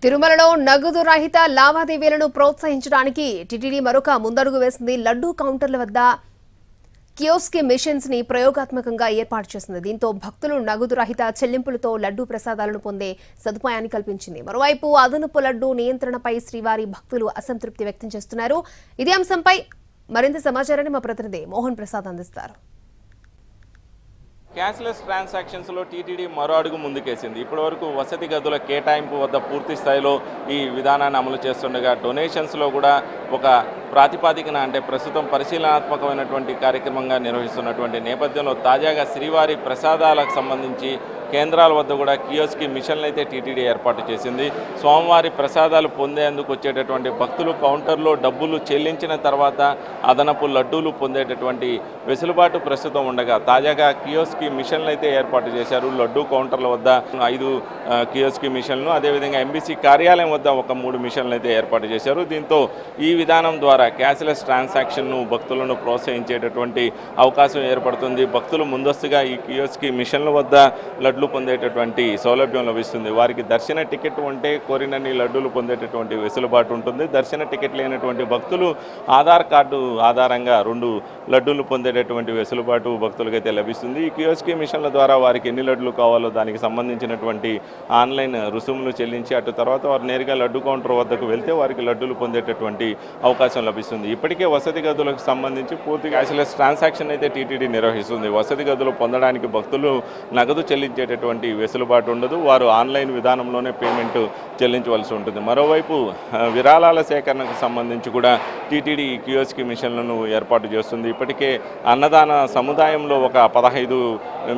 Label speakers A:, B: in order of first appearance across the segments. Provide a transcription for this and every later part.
A: తిరుమలలో నగదు రహిత లావాదేవీలను ప్రోత్సహించడానికి టీటీడీ మరొక ముందడుగు వేసింది. లడ్డూ కౌంటర్ల వద్ద కియోస్క్ మిషన్స్ ని ప్రయోగాత్మకంగా ఏర్పాటు చేసింది. దీంతో భక్తులు నగదు రహిత చెల్లింపులతో లడ్డూ ప్రసాదాలను పొందే సదుపాయాన్ని కల్పించింది. మరోవైపు అదనపు లడ్డూ నియంత్రణపై శ్రీవారి భక్తులు అసంతృప్తి వ్యక్తం చేస్తున్నారు. ఇదే అంశంపై మరింత సమాచారాన్ని మా ప్రతినిధి మోహన్ ప్రసాద్ అందిస్తారు.
B: క్యాష్లెస్ ట్రాన్సాక్షన్స్లో టీటీడీ మరో అడుగు ముందుకేసింది. ఇప్పటివరకు వసతి గదుల కేటాయింపు వద్ద పూర్తి స్థాయిలో ఈ విధానాన్ని అమలు చేస్తుండగా డొనేషన్స్లో కూడా ఒక ప్రాతిపాదికన అంటే ప్రస్తుతం పరిశీలనాత్మకమైనటువంటి కార్యక్రమంగా నిర్వహిస్తున్నటువంటి నేపథ్యంలో తాజాగా శ్రీవారి ప్రసాదాలకు సంబంధించి కేంద్రాల వద్ద కూడా కియోస్క్ మిషన్లు అయితే టీటీడీ ఏర్పాటు చేసింది. స్వామివారి ప్రసాదాలు పొందేందుకు వచ్చేటటువంటి భక్తులు కౌంటర్లో డబ్బులు చెల్లించిన తర్వాత అదనపు లడ్డూలు పొందేటటువంటి వెసులుబాటు ప్రస్తుతం ఉండగా తాజాగా కియోస్క్ మిషన్లు అయితే ఏర్పాటు చేశారు. లడ్డూ కౌంటర్ల వద్ద 5 కియోస్క్ మిషన్లు, అదేవిధంగా ఎంబీసీ కార్యాలయం వద్ద ఒక 3 మిషన్లు అయితే ఏర్పాటు చేశారు. దీంతో ఈ విధానం ద్వారా క్యాష్లెస్ ట్రాన్సాక్షన్ను భక్తులను ప్రోత్సహించేటటువంటి అవకాశం ఏర్పడుతుంది. భక్తులు ముందస్తుగా ఈ కియోస్క్ మిషన్ల వద్ద లడ్లు పొందేటటువంటి సౌలభ్యం లభిస్తుంది. వారికి దర్శన టికెట్ ఉంటే కోరినన్ని లడ్డూలు పొందేటటువంటి వెసులుబాటు ఉంటుంది. దర్శన టికెట్ లేనటువంటి భక్తులు ఆధార్ కార్డు ఆధారంగా 2 లడ్డూలు పొందేటటువంటి వెసులుబాటు భక్తులకైతే లభిస్తుంది. ఈ కియోస్క్ మిషన్ల ద్వారా వారికి ఎన్ని లడ్డులు కావాలో దానికి సంబంధించినటువంటి ఆన్లైన్ రుసుములు చెల్లించి అటు తర్వాత వారు నేరుగా లడ్డు కౌంటర్ వద్దకు వెళ్తే వారికి లడ్డూలు పొందేటటువంటి అవకాశం లభిస్తుంది. ఇప్పటికే వసతి గదులకు సంబంధించి పూర్తి క్యాష్లెస్ ట్రాన్సాక్షన్ అయితే టీటీడీ నిర్వహిస్తుంది. వసతి గదులు పొందడానికి భక్తులు నగదు చెల్లించేటటువంటి వెసులుబాటు ఉండదు. వారు ఆన్లైన్ విధానంలోనే పేమెంట్ చెల్లించవలసి ఉంటుంది. మరోవైపు విరాళాల సేకరణకు సంబంధించి కూడా టీటీడీ కియోస్క్ మిషన్లను ఏర్పాటు చేస్తుంది. ఇప్పటికే అన్నదాన సముదాయంలో ఒక 15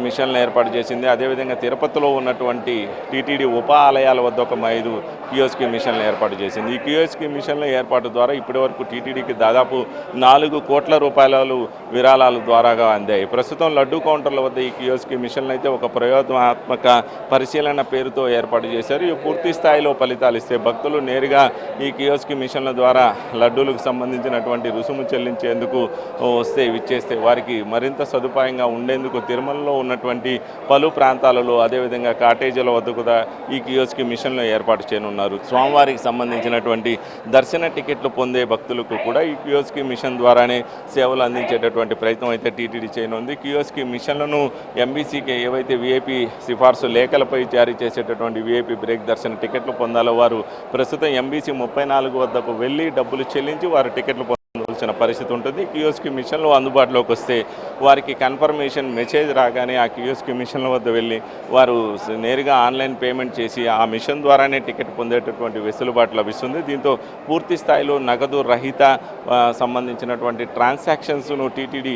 B: మిషన్లు ఏర్పాటు చేసింది. అదేవిధంగా తిరుపతిలో ఉన్నటువంటి టీటీడీ ఉప ఆలయాల వద్ద ఒక 5 కియోస్క్ మిషన్లు ఏర్పాటు చేసింది. ఈ కియోస్క్ మిషన్ల ఏర్పాటు ద్వారా ఇప్పటివరకు టీటీడీకి దాదాపు 4 కోట్ల రూపాయలు విరాళాల ద్వారాగా అందాయి. ప్రస్తుతం లడ్డూ కౌంటర్ల వద్ద ఈ కియోస్క్ మిషన్లు అయితే ఒక ప్రయోగాత్మక పరిశీలన పేరుతో ఏర్పాటు చేశారు. ఇవి పూర్తి స్థాయిలో ఫలితాలు ఇస్తే భక్తులు నేరుగా ఈ కియోస్క్ మిషన్ల ద్వారా లడ్డూలకు సంబంధించినటువంటి రుసుము చెల్లించేందుకు వస్తే విచ్చేస్తే వారికి మరింత సదుపాయంగా ఉండేందుకు తిరుమలలో ఉన్నటువంటి పలు ప్రాంతాలలో అదేవిధంగా కాటేజీల వద్ద కూడా ఈ కియోస్క్ మిషన్లు ఏర్పాటు చేయనున్నారు. స్వామివారికి సంబంధించినటువంటి దర్శన టికెట్లు పొందే భక్తులకు కూడా ఈ కియోస్క్ మిషన్ ద్వారానే సేవలు అందించేటటువంటి ప్రయత్నం అయితే టీటీడీ చేయనుంది. కియోస్క్ మిషన్లను ఎంబీసీకి ఏవైతే వీఐపీ సిఫార్సు లేఖలపై జారీ చేసేటటువంటి వీఐపీ బ్రేక్ దర్శన టికెట్లు పొందాలో వారు ప్రస్తుతం ఎంబీసీ 34 వద్దకు వెళ్ళి డబ్బులు చెల్లించి వారు టికెట్లు పొందవలసిన పరిస్థితి ఉంటుంది. కియోస్క్ మిషన్లు అందుబాటులోకి వస్తే వారికి కన్ఫర్మేషన్ మెసేజ్ రాగానే ఆ కియోస్క్ మిషన్ల వద్ద వెళ్ళి వారు నేరుగా ఆన్లైన్ పేమెంట్ చేసి ఆ మిషన్ ద్వారానే టికెట్ పొందేటటువంటి వెసులుబాటు లభిస్తుంది. దీంతో పూర్తి స్థాయిలో నగదు రహిత సంబంధించినటువంటి ట్రాన్సాక్షన్స్ను టీటీడీ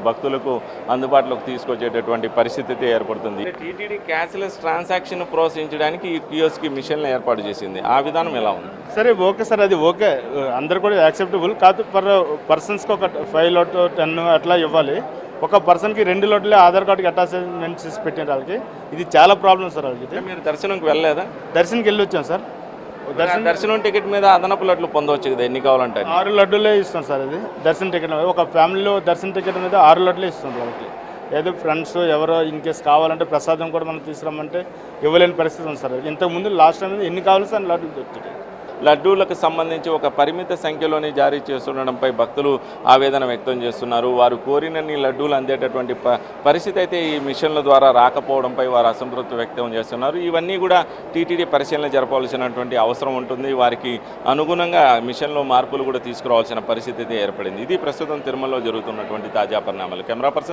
B: భక్తులకు అందుబాటులోకి తీసుకొచ్చేటటువంటి పరిస్థితి ఏర్పడుతుంది. టీటీడీ క్యాష్లెస్ ట్రాన్సాక్షన్ ప్రోత్సహించడానికి ఈ కియోస్క్ మిషన్లు ఏర్పాటు చేసింది. ఆ విధానం ఎలా ఉంది?
C: సరే, ఓకే సార్, అది ఓకే, అందరు కూడా యాక్సెప్టబుల్ కాదు. పర్సన్స్కి ఒక 5 లోటు 10 అట్లా ఇవ్వాలి. ఒక పర్సన్కి 2 లోట్లే ఆధార్ కార్డుకి అటాచ్మెంట్ చేసి పెట్టిన వాళ్ళకి ఇది చాలా ప్రాబ్లం సార్. వాళ్ళకి
B: మీరు దర్శనంకి వెళ్ళలేదా?
C: దర్శనంకి వెళ్ళి వచ్చాం సార్.
B: దర్శనం టికెట్ మీద అదనపు లడ్లు పొందవచ్చు కదా, ఎన్ని కావాలంటే
C: 6 లడ్డులే ఇస్తాం సార్. అది దర్శన టికెట్ మీద ఒక ఫ్యామిలీలో దర్శన టికెట్ మీద 6 లడ్లే ఇస్తుంది వాళ్ళకి. ఏదో ఫ్రెండ్స్ ఎవరో ఇన్ కేసు కావాలంటే ప్రసాదం కూడా మనం తీసుకురామంటే ఇవ్వలేని పరిస్థితి ఉంది సార్. ఇంతకుముందు లాస్ట్ టైం మీద ఎన్ని కావాలి సార్ లడ్డూలు దొరుకుతాయి.
B: లడ్డూలకు సంబంధించి ఒక పరిమిత సంఖ్యలోనే జారీ చేస్తుండడంపై భక్తులు ఆవేదన వ్యక్తం చేస్తున్నారు. వారు కోరినన్ని లడ్డూలు అందేటటువంటి పరిస్థితి అయితే ఈ మిషన్ల ద్వారా రాకపోవడంపై వారు అసంతృప్తి వ్యక్తం చేస్తున్నారు. ఇవన్నీ కూడా టీటీడీ పరిశీలన జరపవలసినటువంటి అవసరం ఉంటుంది. వారికి అనుగుణంగా మిషన్లో మార్పులు కూడా తీసుకురావాల్సిన పరిస్థితి అయితే ఏర్పడింది. ఇది ప్రస్తుతం తిరుమలలో జరుగుతున్నటువంటి తాజా పరిణామాలు. Camera person